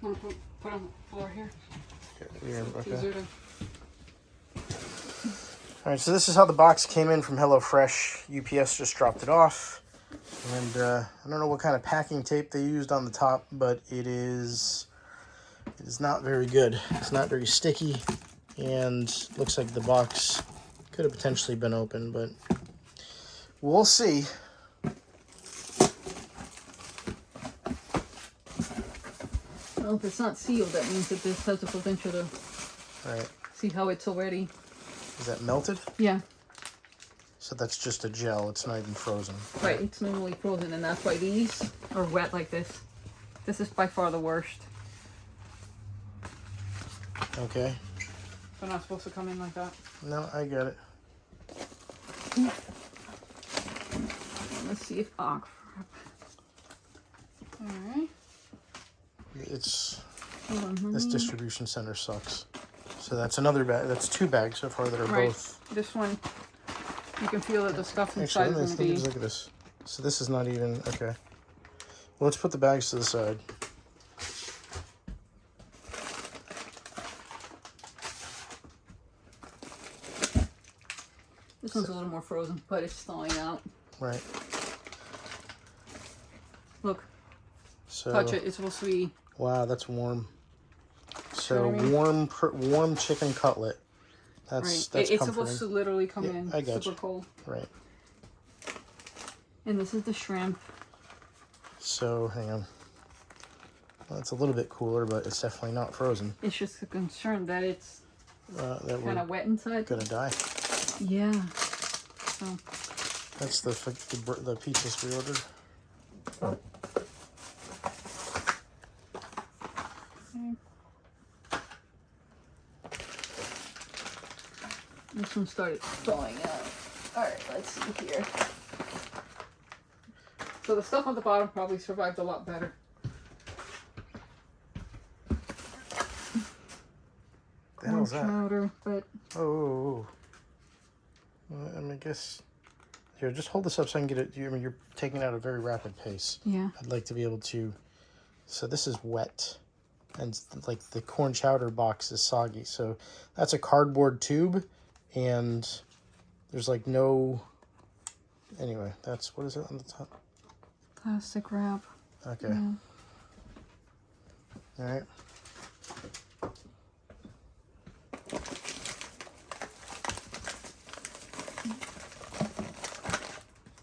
Want to put on the floor here? Yeah, So it's okay. easier to... All right, so this is how the box came in from HelloFresh. UPS just dropped it off. And I don't know what kind of packing tape they used on the top, but it is not very good. It's not very sticky, and looks like the box could have potentially been open, but we'll see. Well, if it's not sealed, that means that this has the potential to... All right. See how it's already... Is that melted? Yeah. So that's just a gel. It's not even frozen. Right, it's normally frozen, and that's why these are wet like this. This is by far the worst. Okay. They're not supposed to come in like that. No, I get it. Let's see if... Oh, crap. Alright. It's... Hold on. This distribution center sucks. So that's another bag. That's 2 bags so far that are Right. both... This one, you can feel that the stuff inside Actually, is going to be... look at this. So this is not even... Okay. Well, let's put the bags to the side. This one's a little more frozen, but it's thawing out. Right. Look, So... touch it. It's supposed to be... Wow, that's warm. So You know what I mean? warm chicken cutlet. That's Right. that's It's comforting. supposed to literally come Yeah, in I got super you. cold. Right. And this is the shrimp. So hang on. Well, it's a little bit cooler, but it's definitely not frozen. It's just a concern that it's That kind we're of wet inside. gonna die. Yeah. So That's the pieces we ordered. this one started thawing out. All right, let's see here. So the stuff on the bottom probably survived a lot better. The hell's that? Powder, but Oh. Well, I mean, I guess. Here, just hold this up so I can get it. I mean, you're taking it at a very rapid pace. yeah. I'd like to be able to. So this is wet, and like the corn chowder box is soggy. So that's a cardboard tube, and there's like no. Anyway, that's what is it on the top? Plastic wrap. Okay. Yeah. All right.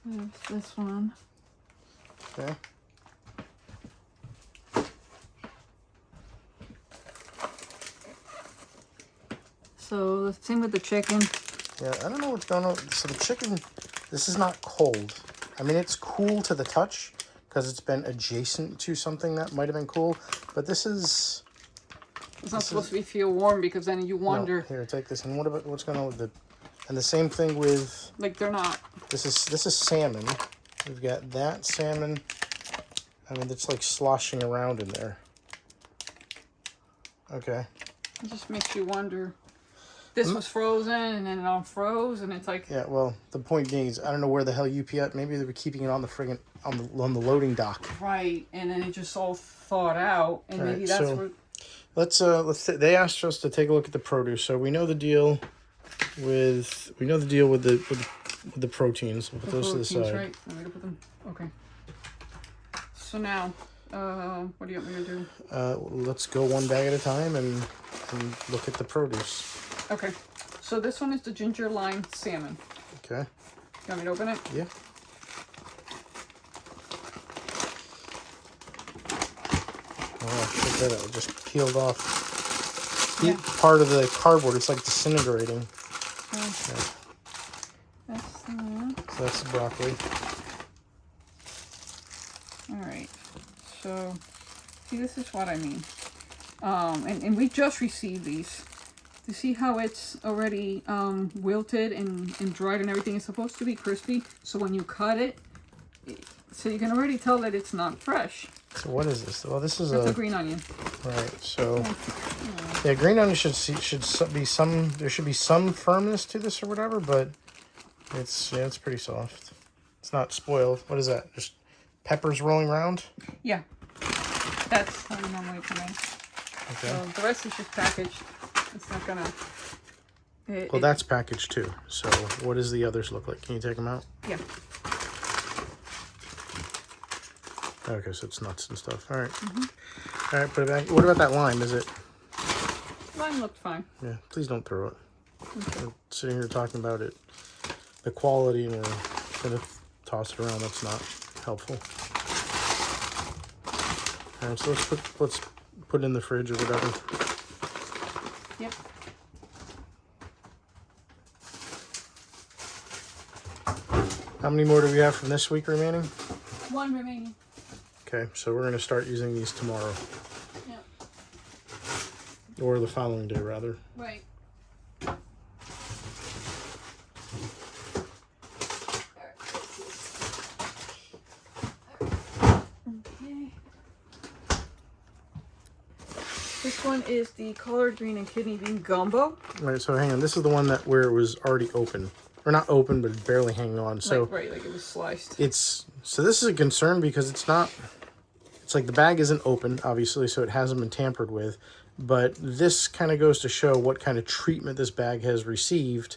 There's this one. Okay. So the same with the chicken. Yeah, I don't know what's going on. So the chicken, this is not cold. I mean, it's cool to the touch because it's been adjacent to something that might have been cool. But this is... It's not supposed to be feel warm because then you wonder. No, here, take this. And what about what's going on with the... And the same thing with... Like they're not. This is salmon. We've got that salmon. I mean, it's like sloshing around in there. Okay. It just makes you wonder. This was frozen and then it unfroze and it's like... Yeah, well, the point being is I don't know where the hell UPS... Maybe they were keeping it on the friggin... on the loading dock. Right, and then it just all thawed out and All maybe right, that's so what... They asked us to take a look at the produce, so we know the deal with the proteins. We'll put those to the proteins, side. right? I'm gonna put them... Okay. So now, what do you want me to do? Let's go one bag at a time and look at the produce. Okay, so this one is the ginger lime salmon. Okay. You want me to open it? Yeah. Oh, check that out. It just peeled off. Yeah. Part of the cardboard. It's like disintegrating. So, that's the one. So that's the broccoli. Alright, so, see, this is what I mean. And we just received these. You see how it's already wilted and dried and everything? It's supposed to be crispy, so when you cut it, so you can already tell that it's not fresh. So what is this? Well, this is It's a green onion. Right. So yeah, green onion should be some. There should be some firmness to this or whatever, but it's pretty soft. It's not spoiled. What is that? Just peppers rolling around? Yeah, that's how you normally come in. So the rest is just packaged. It's not gonna. Well, that's packaged too. So what does the others look like? Can you take them out? Yeah. Okay, so it's nuts and stuff. All right. All right, put it back. What about that lime? Is it? Mine looked fine. Yeah, please don't throw it. Okay. We're sitting here talking about it, the quality, and we're gonna toss it around. That's not helpful. All right, so let's put it in the fridge or whatever. Yep. How many more do we have from this week remaining? 1 remaining. Okay, so we're gonna start using these tomorrow, Yeah. or the following day rather. Right. Okay. This one is the collard green and kidney bean gumbo. All right, so hang on. This is the one that where it was already open, or not open, but barely hanging on. So Right, like it was sliced. so this is a concern because it's not. It's like the bag isn't open, obviously, so it hasn't been tampered with. But this kind of goes to show what kind of treatment this bag has received,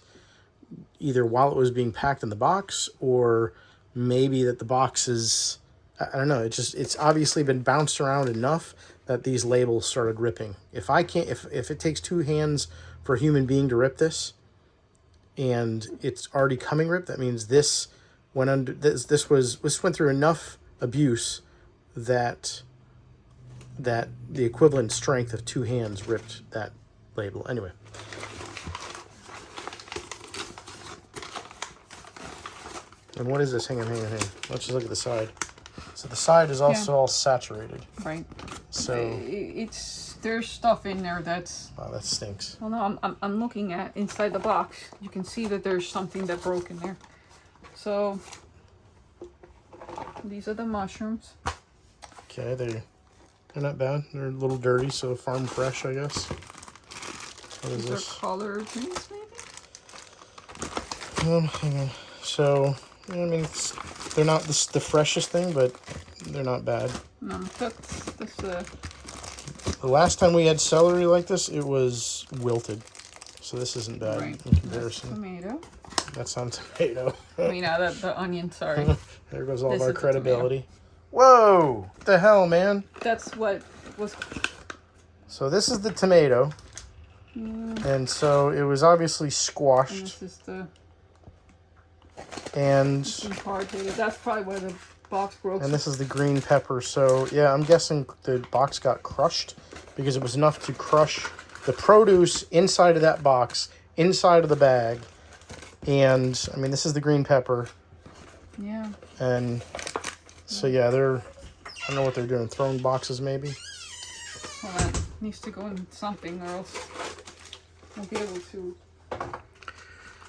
either while it was being packed in the box, or maybe that the box is, I don't know. It's obviously been bounced around enough that these labels started ripping. If it takes 2 hands for a human being to rip this, and it's already coming ripped, that means this went under. This went through enough abuse that the equivalent strength of 2 hands ripped that label. Anyway. And what is this? Hang on. Let's just look at the side. So the side is also all saturated. Right. So there's stuff in there that's. Wow, that stinks. Well, no, I'm looking at inside the box. You can see that there's something that broke in there. So these are the mushrooms. Okay, they're not bad. They're a little dirty, so farm fresh, I guess. What is These this? are collard greens, maybe? Hang on. So, I mean, they're not the freshest thing, but they're not bad. No, that's The last time we had celery like this, it was wilted. So this isn't bad right. in comparison. That's tomato. That's on tomato. I mean, the onion, sorry. There goes all This of our is the credibility. Whoa! What the hell, man? That's what was. So this is the tomato. And so it was obviously And squashed. this is the And hard headed. That's probably where the box broke. And this is the green pepper. So, yeah, I'm guessing the box got crushed because it was enough to crush the produce inside of that box, inside of the bag. And, I mean, this is the green pepper. Yeah. And so, yeah, I don't know what they're doing. Throwing boxes, maybe? Well, that needs to go in something or else we'll be able to.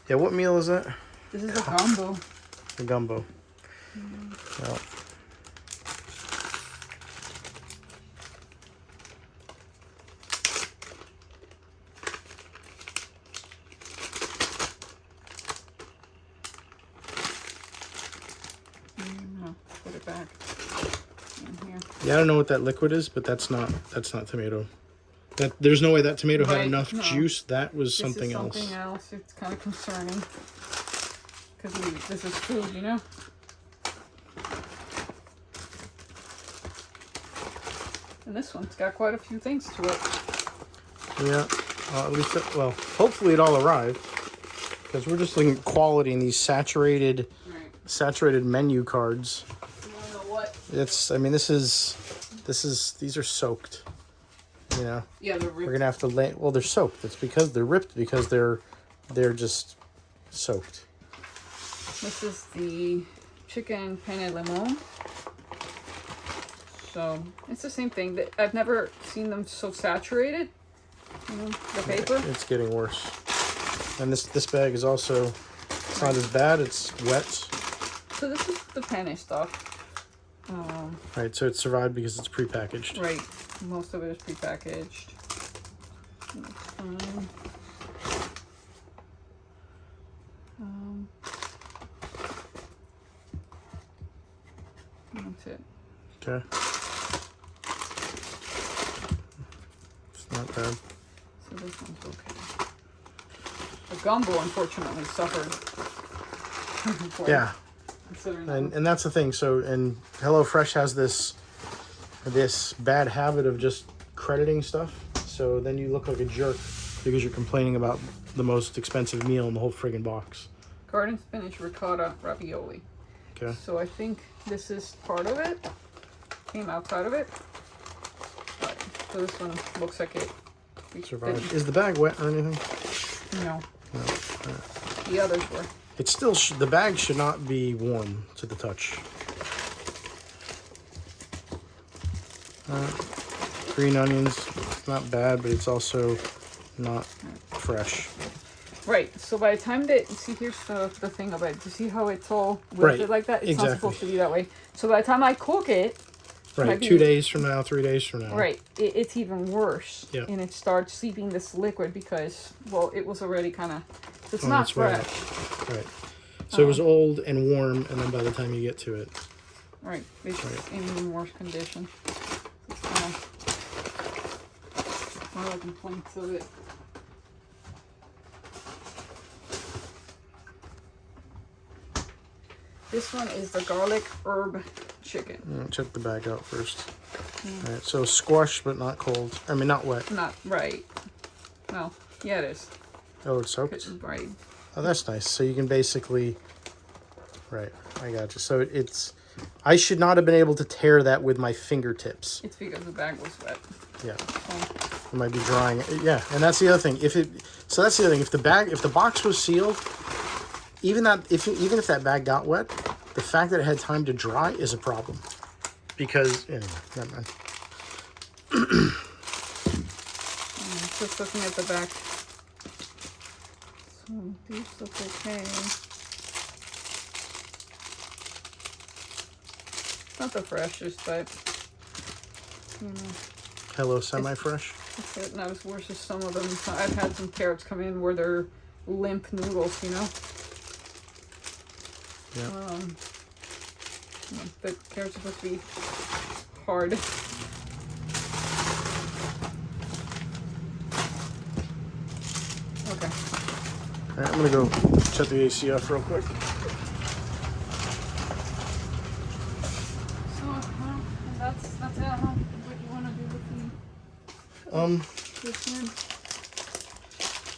Yeah, what meal is that? This is a gumbo. The gumbo. Well, Put it back in here. yeah, I don't know what that liquid is, but that's not tomato. There's no way that tomato had Right, enough no. juice. That was something This is else. something else. It's kind of concerning because this is food, you know. And this one's got quite a few things to it. Yeah, at least, hopefully it all arrived. Because we're just looking at quality in these saturated menu cards. You wanna know what? These are soaked. You know, Yeah, they're we're ripped. gonna have to well, they're soaked. It's because they're ripped because they're just soaked. This is the chicken penne limon. So it's the same thing. I've never seen them so saturated. You know, the paper. It's getting worse. And this bag is also, it's not as bad. It's wet. So this is the penne stuff. Right, so it survived because it's prepackaged. Right. Most of it is prepackaged. That's fine. That's it. Okay. not bad. So this one's okay. The gumbo, unfortunately, suffered. quite, Yeah, considering that. and that's the thing. So, and HelloFresh has this bad habit of just crediting stuff. So then you look like a jerk because you're complaining about the most expensive meal in the whole friggin' box. Garden spinach ricotta ravioli. Okay. So I think this is part of it. Came outside of it. Right. So this one looks like it. Survived. Is the bag wet or anything? No. No. The others were. It's still the bag should not be warm to the touch. Green onions, it's not bad, but it's also not fresh. Right. So by the time that see, here's the thing about it. You see how it's all wilted Right, like that? It's exactly. not supposed to be that way. So by the time I cook it, Right, might be- 2 days from now, 3 days from now. right, it's even worse. Yeah. And it starts seeping this liquid because, well, it was already kind of. It's Oh, not that's right. fresh. Right. So it was old and warm, and then by the time you get to it, Right. It's in even worse condition. It's kind of one of the complaints of it. This one is the garlic herb chicken. check the bag out first. All right, so squash, but not cold. I mean, not wet. Not right. No. Yeah, it is. Oh, it's soaked. Right. Oh, that's nice. So you can basically, right, I got you. So it's, I should not have been able to tear that with my fingertips. It's because the bag was wet. Yeah, So, it might be drying. Yeah, and that's the other thing. So that's the other thing. If the box was sealed, even if that bag got wet, the fact that it had time to dry is a problem. Because, anyway, never mind. just looking at the back. So these look okay. Not the freshest, but you know, Hello, semi-fresh. it's not as worse as some of them. I've had some carrots come in where they're limp noodles, you know. Yeah. The carrots are supposed to be hard. Okay. All right, I'm gonna go shut the AC off real quick. So, well, that's it. I don't know what you want to do with this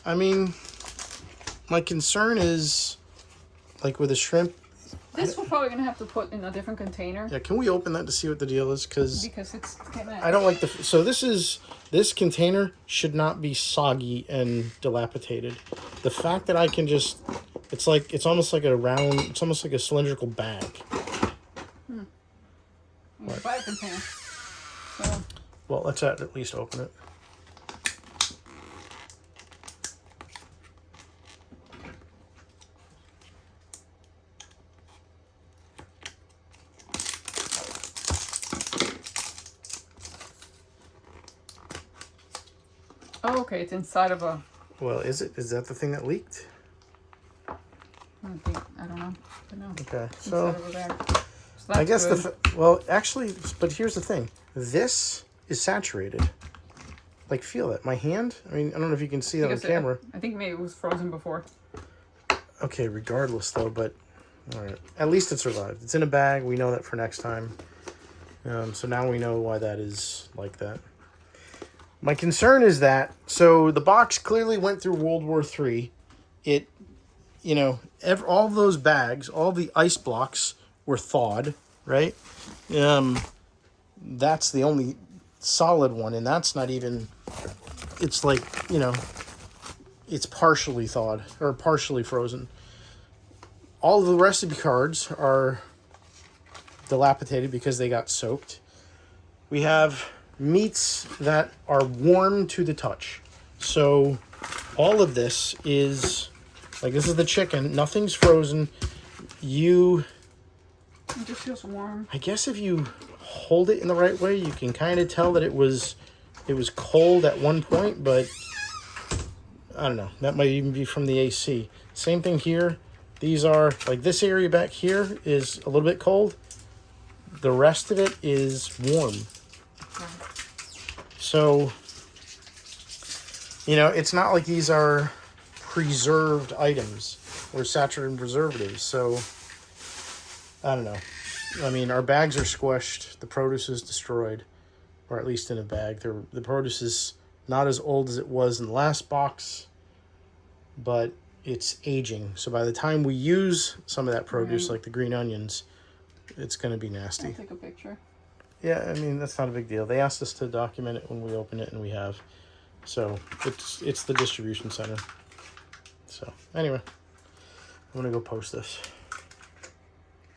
one. I mean, my concern is, like with the shrimp. This we're probably gonna have to put in a different container Yeah, can we open that to see what the deal is? Because because it's kinda. I don't like the. So this container should not be soggy and dilapidated. The fact that I can just, it's almost like it's almost like a cylindrical bag. You buy a container. So Well, let's at least open it. oh, okay, it's inside of a. Well, is it? Is that the thing that leaked? I don't know. Okay, Inside so of a bag. So I that's guess good. well, actually, but here's the thing. This is saturated. Like, feel it. My hand. I mean, I don't know if you can see that on Because camera. I think maybe it was frozen before. Okay, regardless though, but all right. At least it survived. It's in a bag. We know that for next time. So now we know why that is like that. My concern is that, so the box clearly went through World War III. It, you know, all of those bags, all the ice blocks were thawed, right? That's the only solid one, and that's not even, it's like, you know, it's partially thawed or partially frozen. All of the recipe cards are dilapidated because they got soaked. We have meats that are warm to the touch. So all of this is, like, this is the chicken. Nothing's frozen. It just feels warm. I guess if you hold it in the right way, you can kind of tell that it was cold at one point, but I don't know. That might even be from the AC. Same thing here. These are, like, this area back here is a little bit cold. The rest of it is warm. So You know, it's not like these are preserved items or saturated in preservatives. So, I don't know. I mean, our bags are squished. The produce is destroyed, or at least in a bag. The produce is not as old as it was in the last box, but it's aging. So by the time we use some of that produce, Right. like the green onions, it's going to be I'll nasty. take a picture. Yeah, I mean, that's not a big deal. They asked us to document it when we open it, and we have. So it's the distribution center. So anyway, I'm going to go post this.